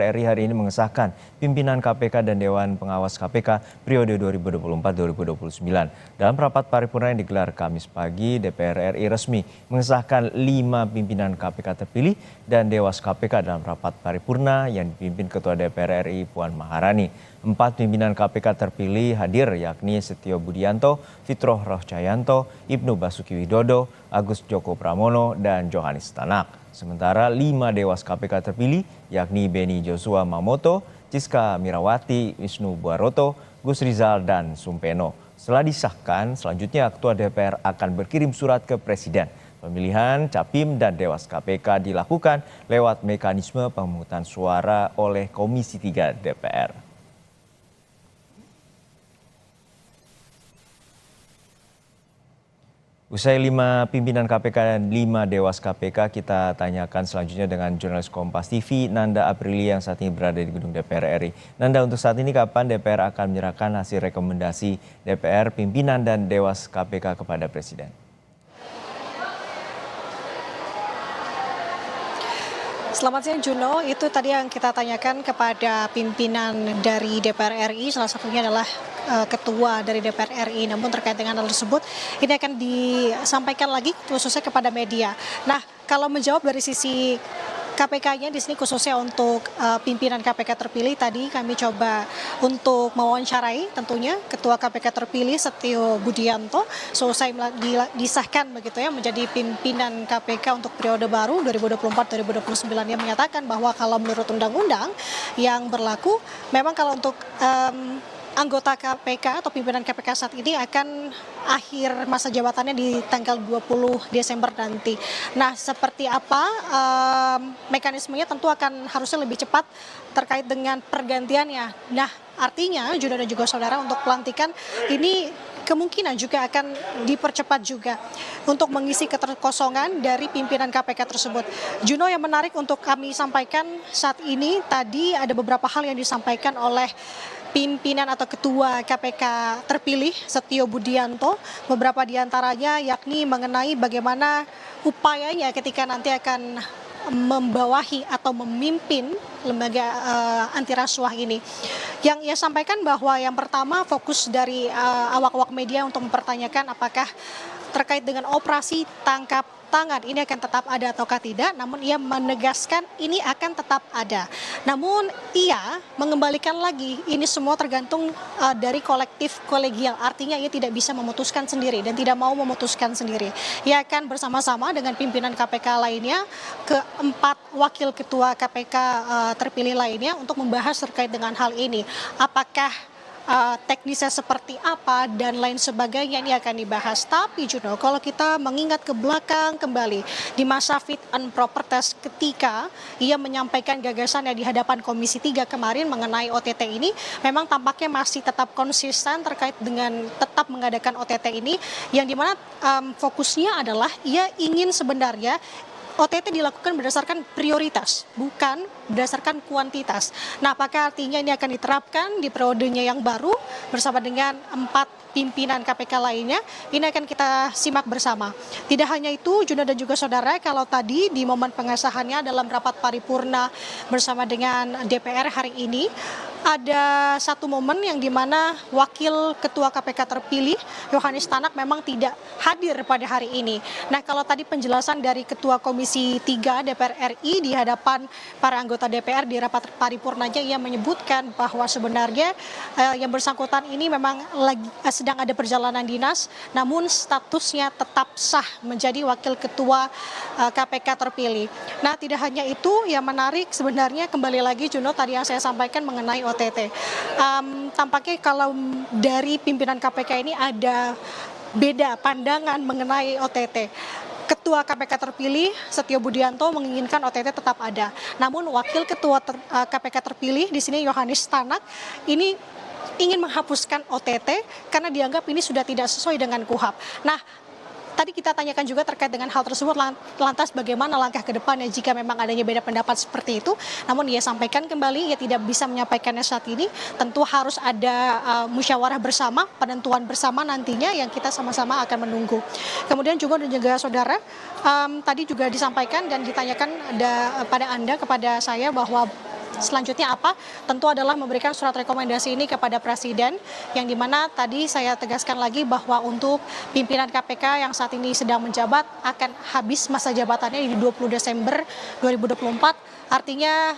RI hari ini mengesahkan pimpinan KPK dan Dewan Pengawas KPK periode 2024-2029. Dalam rapat paripurna yang digelar Kamis pagi, DPR RI resmi mengesahkan 5 pimpinan KPK terpilih dan Dewas KPK dalam rapat paripurna yang dipimpin Ketua DPR RI Puan Maharani. 4 pimpinan KPK terpilih hadir yakni Setio Budianto, Fitroh Rohcayanto, Ibnu Basuki Widodo, Agus Joko Pramono, dan Johanis Tanak. Sementara 5 Dewas KPK terpilih yakni Beni Joshua Mamoto, Ciska Mirawati, Wisnu Buaroto, Gus Rizal, dan Sumpeno. Setelah disahkan, selanjutnya Ketua DPR akan berkirim surat ke Presiden. Pemilihan Capim dan Dewas KPK dilakukan lewat mekanisme pemungutan suara oleh Komisi 3 DPR. Usai 5 pimpinan KPK dan 5 Dewas KPK, kita tanyakan selanjutnya dengan jurnalis Kompas TV, Nanda Aprilia yang saat ini berada di gedung DPR RI. Nanda, untuk saat ini kapan DPR akan menyerahkan hasil rekomendasi DPR, pimpinan dan Dewas KPK kepada Presiden? Selamat siang Juno, itu tadi yang kita tanyakan kepada pimpinan dari DPR RI, salah satunya adalah Ketua dari DPR RI. Namun terkait dengan hal tersebut, ini akan disampaikan lagi khususnya kepada media. Nah, kalau menjawab dari sisi KPK-nya di sini khususnya untuk pimpinan KPK terpilih, tadi kami coba untuk mewawancarai tentunya Ketua KPK terpilih Setio Budianto selesai disahkan begitu ya menjadi pimpinan KPK untuk periode baru 2024-2029. Yang menyatakan bahwa kalau menurut undang-undang yang berlaku, memang kalau untuk anggota KPK atau pimpinan KPK saat ini akan akhir masa jabatannya di tanggal 20 Desember nanti. Nah, seperti apa mekanismenya tentu akan harusnya lebih cepat terkait dengan pergantiannya. Nah, artinya Juno dan juga saudara, untuk pelantikan ini kemungkinan juga akan dipercepat juga untuk mengisi keterkosongan dari pimpinan KPK tersebut. Juno, yang menarik untuk kami sampaikan saat ini, tadi ada beberapa hal yang disampaikan oleh pimpinan atau Ketua KPK terpilih Setio Budianto, beberapa diantaranya yakni mengenai bagaimana upayanya ketika nanti akan membawahi atau memimpin lembaga anti rasuah ini. Yang ia sampaikan bahwa yang pertama fokus dari awak-awak media untuk mempertanyakan apakah terkait dengan operasi tangkap tangan ini akan tetap ada ataukah tidak, namun ia menegaskan ini akan tetap ada. Namun ia mengembalikan lagi ini semua tergantung dari kolektif kolegial, artinya ia tidak bisa memutuskan sendiri dan tidak mau memutuskan sendiri. Ia akan bersama-sama dengan pimpinan KPK lainnya, keempat wakil ketua KPK terpilih lainnya untuk membahas terkait dengan hal ini. Apakah teknisnya seperti apa dan lain sebagainya ini akan dibahas. Tapi Juno, kalau kita mengingat ke belakang kembali di masa fit and proper test ketika ia menyampaikan gagasannya di hadapan Komisi 3 kemarin mengenai OTT ini, memang tampaknya masih tetap konsisten terkait dengan tetap mengadakan OTT ini, yang dimana fokusnya adalah ia ingin sebenarnya OTT dilakukan berdasarkan prioritas, bukan berdasarkan kuantitas. Nah, apakah artinya ini akan diterapkan di periodenya yang baru bersama dengan 4 pimpinan KPK lainnya? Ini akan kita simak bersama. Tidak hanya itu, Juno dan juga saudara, kalau tadi di momen pengesahannya dalam rapat paripurna bersama dengan DPR hari ini, ada satu momen yang dimana wakil ketua KPK terpilih Johanis Tanak memang tidak hadir pada hari ini. Nah, kalau tadi penjelasan dari Ketua Komisi 3 DPR RI di hadapan para anggota DPR di rapat paripurnanya, ia menyebutkan bahwa sebenarnya yang bersangkutan ini memang sedang ada perjalanan dinas, namun statusnya tetap sah menjadi wakil ketua KPK terpilih. Nah, tidak hanya itu, yang menarik sebenarnya kembali lagi Juno, tadi yang saya sampaikan mengenai OTT. Tampaknya kalau dari pimpinan KPK ini ada beda pandangan mengenai OTT. Ketua KPK terpilih Setio Budianto menginginkan OTT tetap ada. Namun wakil ketua KPK terpilih di sini Johanis Tanak ini ingin menghapuskan OTT karena dianggap ini sudah tidak sesuai dengan KUHAP. Nah, tadi kita tanyakan juga terkait dengan hal tersebut, lantas bagaimana langkah ke depannya jika memang adanya beda pendapat seperti itu. Namun ia sampaikan kembali, ia tidak bisa menyampaikannya saat ini. Tentu harus ada musyawarah bersama, penentuan bersama nantinya yang kita sama-sama akan menunggu. Kemudian juga dan juga saudara, tadi juga disampaikan dan ditanyakan kepada saya bahwa selanjutnya apa? Tentu adalah memberikan surat rekomendasi ini kepada Presiden, yang dimana tadi saya tegaskan lagi bahwa untuk pimpinan KPK yang saat ini sedang menjabat akan habis masa jabatannya di 20 Desember 2024. Artinya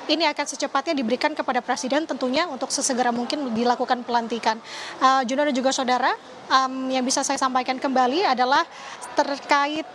ini akan secepatnya diberikan kepada Presiden tentunya untuk sesegera mungkin dilakukan pelantikan. Juno dan juga saudara, yang bisa saya sampaikan kembali adalah terkait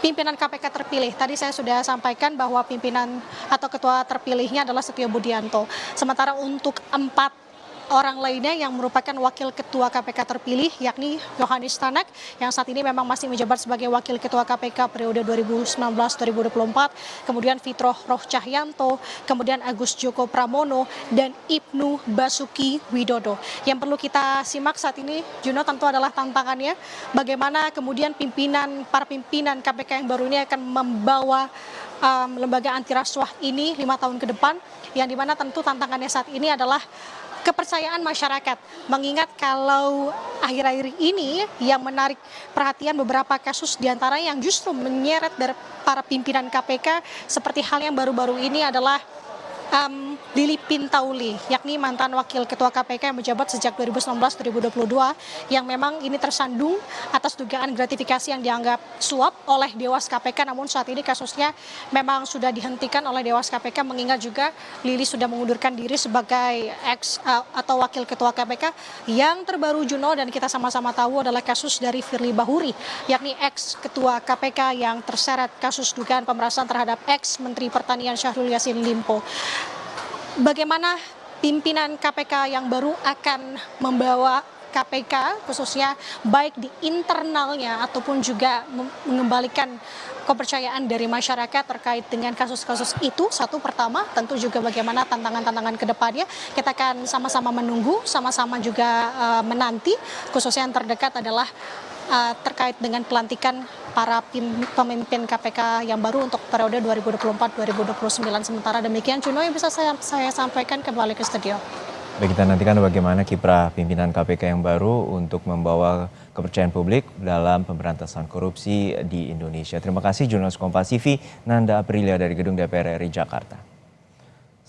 pimpinan KPK terpilih. Tadi saya sudah sampaikan bahwa pimpinan atau ketua terpilihnya adalah Setio Budianto. Sementara untuk 4 orang lainnya yang merupakan wakil ketua KPK terpilih, yakni Yohanes Tanak yang saat ini memang masih menjabat sebagai wakil ketua KPK periode 2019-2024, kemudian Fitroh Roh Cahyanto, kemudian Agus Joko Pramono, dan Ibnu Basuki Widodo. Yang perlu kita simak saat ini, Juno, tentu adalah tantangannya bagaimana kemudian para pimpinan KPK yang baru ini akan membawa lembaga anti rasuah ini 5 tahun ke depan, yang dimana tentu tantangannya saat ini adalah kepercayaan masyarakat, mengingat kalau akhir-akhir ini yang menarik perhatian beberapa kasus diantara yang justru menyeret dari para pimpinan KPK seperti hal yang baru-baru ini adalah Lili Pintauli, yakni mantan wakil ketua KPK yang menjabat sejak 2019-2022, yang memang ini tersandung atas dugaan gratifikasi yang dianggap suap oleh Dewas KPK, namun saat ini kasusnya memang sudah dihentikan oleh Dewas KPK, mengingat juga Lili sudah mengundurkan diri sebagai atau wakil ketua KPK. Yang terbaru, Juno, dan kita sama-sama tahu adalah kasus dari Firly Bahuri, yakni ex ketua KPK yang terseret kasus dugaan pemerasan terhadap ex Menteri Pertanian Syahrul Yassin Limpo. Bagaimana pimpinan KPK yang baru akan membawa KPK khususnya baik di internalnya ataupun juga mengembalikan kepercayaan dari masyarakat terkait dengan kasus-kasus itu. Satu, pertama tentu juga bagaimana tantangan-tantangan ke depannya. Kita akan sama-sama menunggu, sama-sama juga menanti, khususnya yang terdekat adalah terkait dengan pelantikan para pemimpin KPK yang baru untuk periode 2024-2029. Sementara demikian, Juno, yang bisa saya sampaikan, kembali ke studio. Baik, kita nantikan bagaimana kiprah pimpinan KPK yang baru untuk membawa kepercayaan publik dalam pemberantasan korupsi di Indonesia. Terima kasih jurnalis Kompas TV Nanda Aprilia dari Gedung DPR RI Jakarta.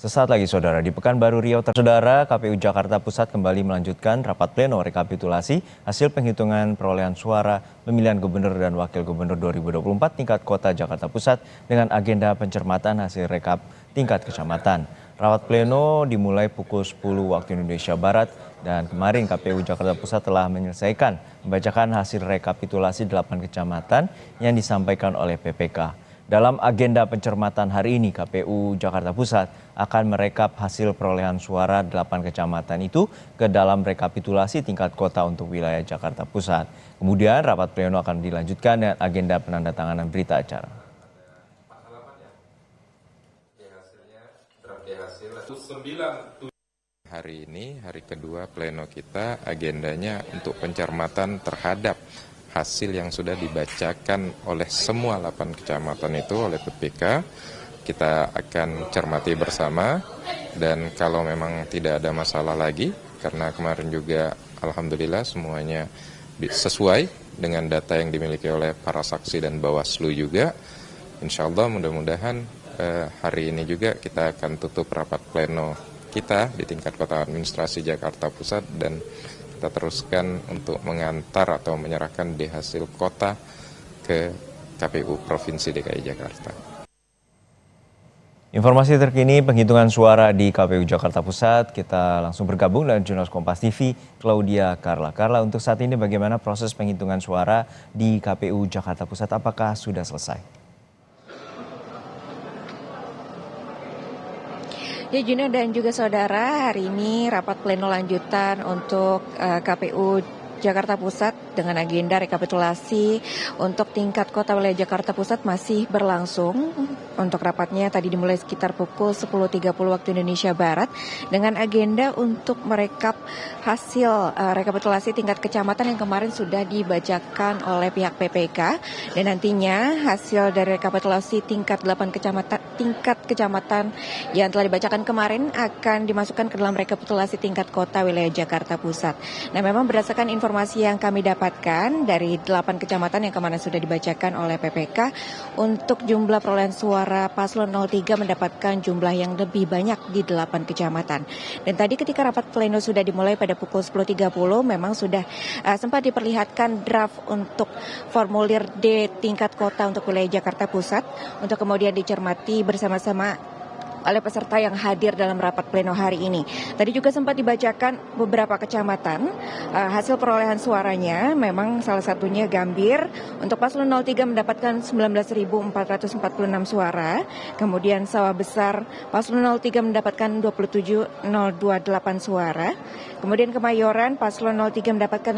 Sesaat lagi, saudara, di Pekanbaru Riau, saudara, KPU Jakarta Pusat kembali melanjutkan rapat pleno rekapitulasi hasil penghitungan perolehan suara pemilihan gubernur dan wakil gubernur 2024 tingkat kota Jakarta Pusat dengan agenda pencermatan hasil rekap tingkat kecamatan. Rapat pleno dimulai pukul 10 waktu Indonesia Barat, dan kemarin KPU Jakarta Pusat telah menyelesaikan membacakan hasil rekapitulasi 8 kecamatan yang disampaikan oleh PPK. Dalam agenda pencermatan hari ini, KPU Jakarta Pusat akan merekap hasil perolehan suara 8 kecamatan itu ke dalam rekapitulasi tingkat kota untuk wilayah Jakarta Pusat. Kemudian rapat pleno akan dilanjutkan dengan agenda penandatanganan berita acara. Hari ini, hari kedua pleno kita, agendanya untuk pencermatan terhadap hasil yang sudah dibacakan oleh semua 8 kecamatan itu oleh PPK. Kita akan cermati bersama, dan kalau memang tidak ada masalah lagi, karena kemarin juga alhamdulillah semuanya sesuai dengan data yang dimiliki oleh para saksi dan Bawaslu juga. Insya Allah mudah-mudahan hari ini juga kita akan tutup rapat pleno kita di tingkat kota administrasi Jakarta Pusat, dan kita teruskan untuk mengantar atau menyerahkan di hasil kota ke KPU Provinsi DKI Jakarta. Informasi terkini penghitungan suara di KPU Jakarta Pusat, kita langsung bergabung dengan jurnalis Kompas TV Claudia Carla. Carla, untuk saat ini bagaimana proses penghitungan suara di KPU Jakarta Pusat? Apakah sudah selesai? Ya, Juno dan juga saudara, hari ini rapat pleno lanjutan untuk KPU Jakarta Pusat dengan agenda rekapitulasi untuk tingkat kota wilayah Jakarta Pusat masih berlangsung. Untuk rapatnya tadi dimulai sekitar pukul 10.30 waktu Indonesia Barat dengan agenda untuk merekap hasil rekapitulasi tingkat kecamatan yang kemarin sudah dibacakan oleh pihak PPK, dan nantinya hasil dari rekapitulasi tingkat 8 kecamatan yang telah dibacakan kemarin akan dimasukkan ke dalam rekapitulasi tingkat kota wilayah Jakarta Pusat. Nah, memang berdasarkan informasi yang kami dapat didapatkan dari 8 kecamatan yang kemarin sudah dibacakan oleh PPK. Untuk jumlah perolehan suara paslon 03 mendapatkan jumlah yang lebih banyak di 8 kecamatan. Dan tadi ketika rapat pleno sudah dimulai pada pukul 10.30 memang sudah sempat diperlihatkan draft untuk formulir D tingkat kota untuk wilayah Jakarta Pusat untuk kemudian dicermati bersama-sama oleh peserta yang hadir dalam rapat pleno hari ini. Tadi juga sempat dibacakan beberapa kecamatan hasil perolehan suaranya. Memang salah satunya Gambir untuk paslon 03 mendapatkan 19.446 suara. Kemudian Sawah Besar paslon 03 mendapatkan 27.028 suara. Kemudian Kemayoran paslon 03 mendapatkan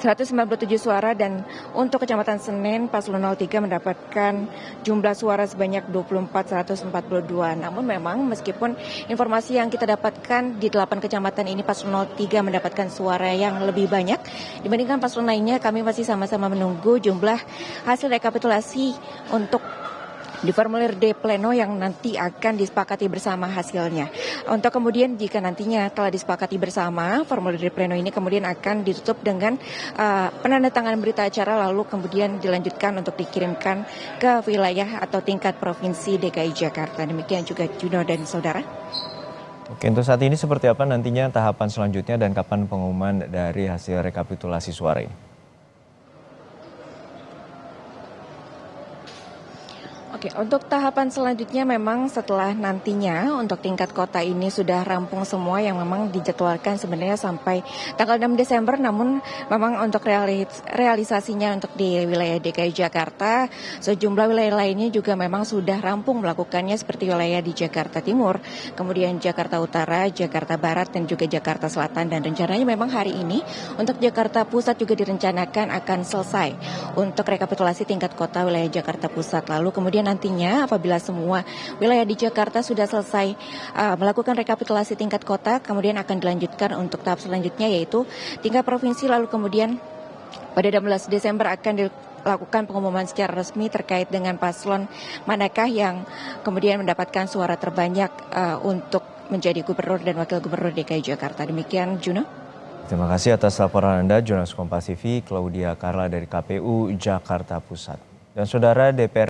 197 suara, dan untuk Kecamatan Senen paslon 03 mendapatkan jumlah suara sebanyak 24.142. Namun memang meskipun informasi yang kita dapatkan di 8 kecamatan ini paslon 03 mendapatkan suara yang lebih banyak dibandingkan paslon lainnya, kami masih sama-sama menunggu jumlah hasil rekapitulasi untuk di formulir D pleno yang nanti akan disepakati bersama hasilnya. Untuk kemudian jika nantinya telah disepakati bersama, formulir D pleno ini kemudian akan ditutup dengan penandatanganan berita acara, lalu kemudian dilanjutkan untuk dikirimkan ke wilayah atau tingkat provinsi DKI Jakarta. Demikian juga Juno dan saudara. Oke, untuk saat ini seperti apa nantinya tahapan selanjutnya dan kapan pengumuman dari hasil rekapitulasi suara ini? Oke, untuk tahapan selanjutnya memang setelah nantinya untuk tingkat kota ini sudah rampung semua yang memang dijadwalkan sebenarnya sampai tanggal 6 Desember, namun memang untuk realisasinya untuk di wilayah DKI Jakarta, sejumlah wilayah lainnya juga memang sudah rampung melakukannya seperti wilayah di Jakarta Timur, kemudian Jakarta Utara, Jakarta Barat, dan juga Jakarta Selatan. Dan rencananya memang hari ini untuk Jakarta Pusat juga direncanakan akan selesai untuk rekapitulasi tingkat kota wilayah Jakarta Pusat. Lalu kemudian nantinya apabila semua wilayah di Jakarta sudah selesai melakukan rekapitulasi tingkat kota, kemudian akan dilanjutkan untuk tahap selanjutnya yaitu tingkat provinsi, lalu kemudian pada 16 Desember akan dilakukan pengumuman secara resmi terkait dengan paslon manakah yang kemudian mendapatkan suara terbanyak untuk menjadi gubernur dan wakil gubernur DKI Jakarta. Demikian Juno. Terima kasih atas laporan Anda, Jurnalis Kompas TV, Claudia Carla dari KPU Jakarta Pusat. Dan saudara, DPR